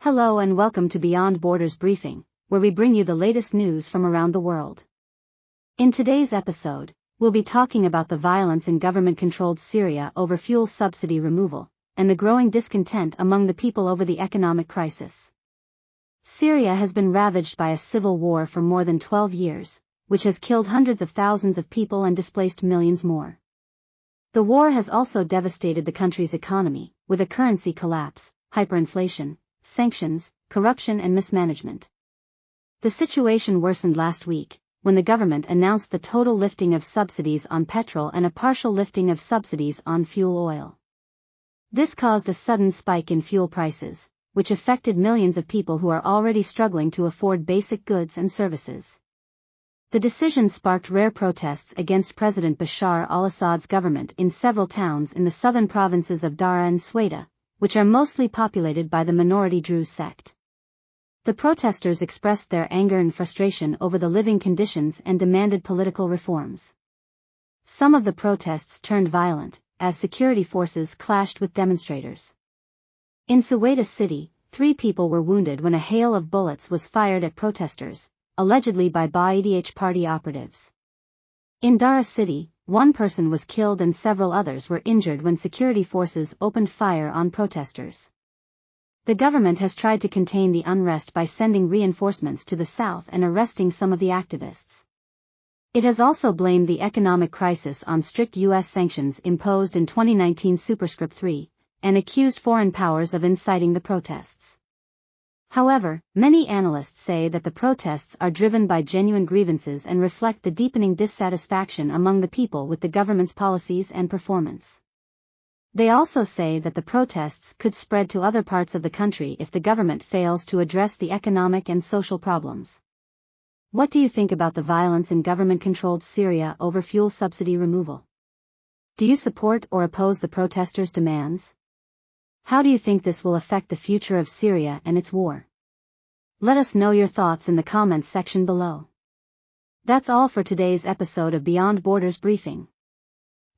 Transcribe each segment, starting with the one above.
Hello and welcome to Beyond Borders Briefing, where we bring you the latest news from around the world. In today's episode, we'll be talking about the violence in government-controlled Syria over fuel subsidy removal, and the growing discontent among the people over the economic crisis. Syria has been ravaged by a civil war for more than 12 years, which has killed hundreds of thousands of people and displaced millions more. The war has also devastated the country's economy, with a currency collapse, hyperinflation, sanctions, corruption and mismanagement. The situation worsened last week, when the government announced the total lifting of subsidies on petrol and a partial lifting of subsidies on fuel oil. This caused a sudden spike in fuel prices, which affected millions of people who are already struggling to afford basic goods and services. The decision sparked rare protests against President Bashar al-Assad's government in several towns in the southern provinces of Daraa and Sweda, which are mostly populated by the minority Druze sect. The protesters expressed their anger and frustration over the living conditions and demanded political reforms. Some of the protests turned violent, as security forces clashed with demonstrators. In Sweda city, 3 people were wounded when a hail of bullets was fired at protesters, allegedly by Ba'ath party operatives. In Daraa city, 1 person was killed and several others were injured when security forces opened fire on protesters. The government has tried to contain the unrest by sending reinforcements to the south and arresting some of the activists. It has also blamed the economic crisis on strict U.S. sanctions imposed in 2019 Superscript 3, and accused foreign powers of inciting the protests. However, many analysts say that the protests are driven by genuine grievances and reflect the deepening dissatisfaction among the people with the government's policies and performance. They also say that the protests could spread to other parts of the country if the government fails to address the economic and social problems. What do you think about the violence in government-controlled Syria over fuel subsidy removal? Do you support or oppose the protesters' demands? How do you think this will affect the future of Syria and its war? Let us know your thoughts in the comments section below. That's all for today's episode of Beyond Borders Briefing.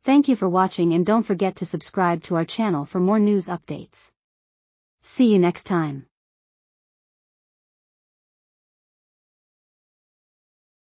Thank you for watching and don't forget to subscribe to our channel for more news updates. See you next time.